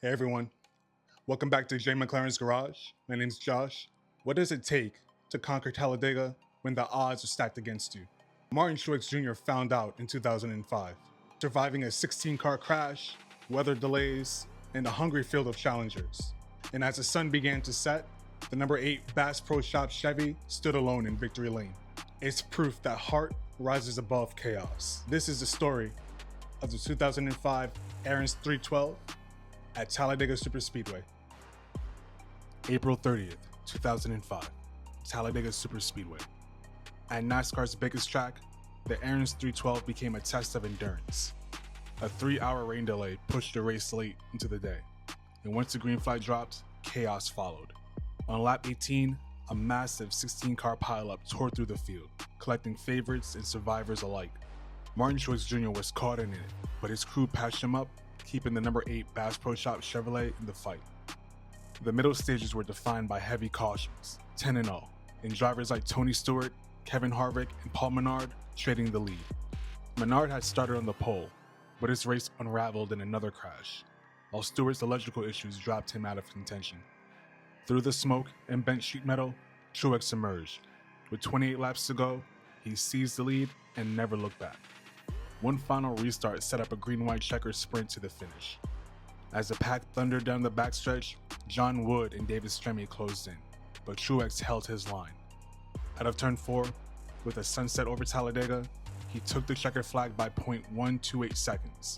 Hey everyone, welcome back to Jay McLaren's Garage. My name's Josh. What does it take to conquer Talladega when the odds are stacked against you? Martin Truex Jr. found out in 2005, surviving a 16-car crash, weather delays, and a hungry field of challengers. And as the sun began to set, the number 8 Bass Pro Shops Chevy stood alone in victory lane. It's proof that heart rises above chaos. This is the story of the 2005 Aaron's 312 at Talladega Superspeedway. April 30th, 2005, Talladega Superspeedway. At NASCAR's biggest track, the Aaron's 312 became a test of endurance. A 3-hour rain delay pushed the race late into the day, and once the green flag dropped, chaos followed. On lap 18, a massive 16-car pileup tore through the field, collecting favorites and survivors alike. Martin Truex Jr. was caught in it, but his crew patched him up, keeping the number 8 Bass Pro Shops Chevrolet in the fight. The middle stages were defined by heavy cautions, 10-0, and drivers like Tony Stewart, Kevin Harvick, and Paul Menard trading the lead. Menard had started on the pole, but his race unraveled in another crash, while Stewart's electrical issues dropped him out of contention. Through the smoke and bent sheet metal, Truex emerged. With 28 laps to go, he seized the lead and never looked back. One final restart set up a green-white-checkered sprint to the finish. As the pack thundered down the backstretch, John Wood and David Stremme closed in, but Truex held his line. Out of turn 4, with a sunset over Talladega, he took the checkered flag by 0.128 seconds,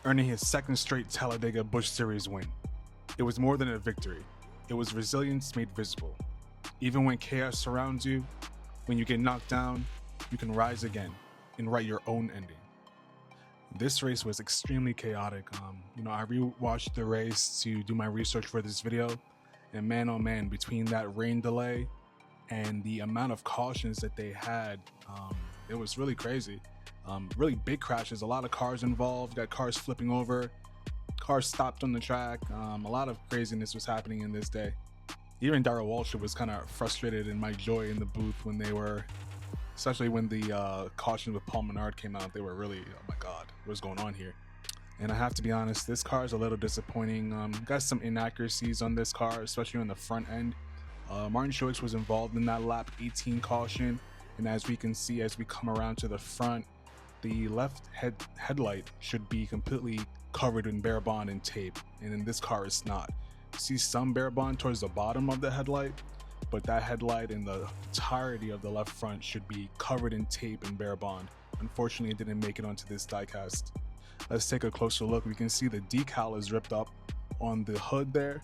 earning his second straight Talladega Busch Series win. It was more than a victory. It was resilience made visible. Even when chaos surrounds you, when you get knocked down, you can rise again and write your own ending. This race was extremely chaotic. I rewatched the race to do my research for this video, and man oh man, between that rain delay and the amount of cautions that they had, it was really crazy. Really big crashes, a lot of cars involved, got cars flipping over, cars stopped on the track. A lot of craziness was happening in this day. Even Darrell Walsh was kind of frustrated, and Mike Joy in the booth when they were, especially when the caution with Paul Menard came out, they were really, oh my God, what's going on here? And I have to be honest, this car is a little disappointing. Got some inaccuracies on this car, especially on the front end. Martin Truex was involved in that lap 18 caution, and as we can see, as we come around to the front, the left headlight should be completely covered in bare bond and tape, and in this car it's not. You see some bare bond towards the bottom of the headlight, but that headlight and the entirety of the left front should be covered in tape and bare bond. Unfortunately, it didn't make it onto this diecast. Let's take a closer look. We can see the decal is ripped up on the hood there,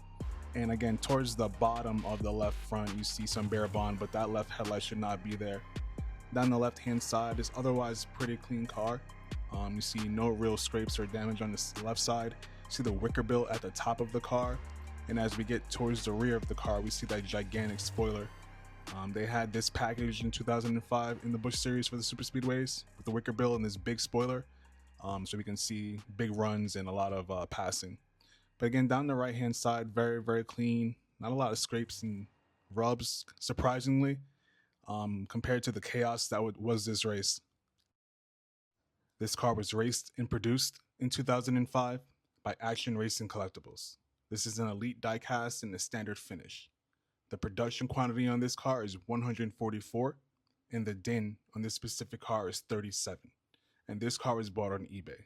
and again towards the bottom of the left front you see some bare bond, but that left headlight should not be there. Down the left hand side is otherwise pretty clean car. You see no real scrapes or damage on this left side. You see the wicker bill at the top of the car, and as we get towards the rear of the car we see that gigantic spoiler. They had this package in 2005 in the Busch Series for the super speedways with the wicker bill and this big spoiler, so we can see big runs and a lot of passing. But again, down the right hand side, very, very clean, not a lot of scrapes and rubs, surprisingly, compared to the chaos that was this race. This car was raced and produced in 2005 by Action Racing Collectibles. This is an elite diecast and a standard finish. The production quantity on this car is 144, and the DIN on this specific car is 37. And this car was bought on eBay.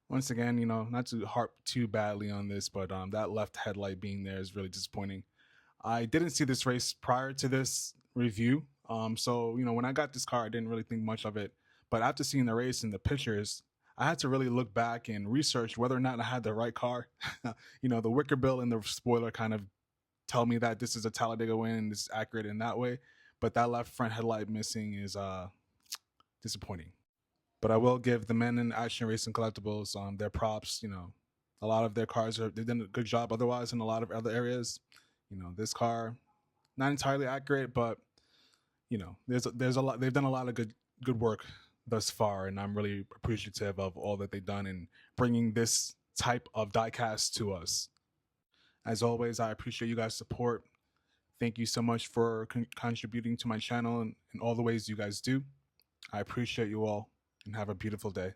Once again, not to harp too badly on this, but that left headlight being there is really disappointing. I didn't see this race prior to this review, so when I got this car, I didn't really think much of it. But after seeing the race and the pictures, I had to really look back and research whether or not I had the right car. The wicker bill and the spoiler kind of tell me that this is a Talladega win and this is accurate in that way, but that left front headlight missing is disappointing. But I will give the men in Action Racing Collectibles their props. A lot of their cars they've done a good job otherwise in a lot of other areas. This car not entirely accurate, but there's a lot. They've done a lot of good work thus far, and I'm really appreciative of all that they've done in bringing this type of diecast to us. As always, I appreciate you guys' support. Thank you so much for contributing to my channel in all the ways you guys do. I appreciate you all, and have a beautiful day.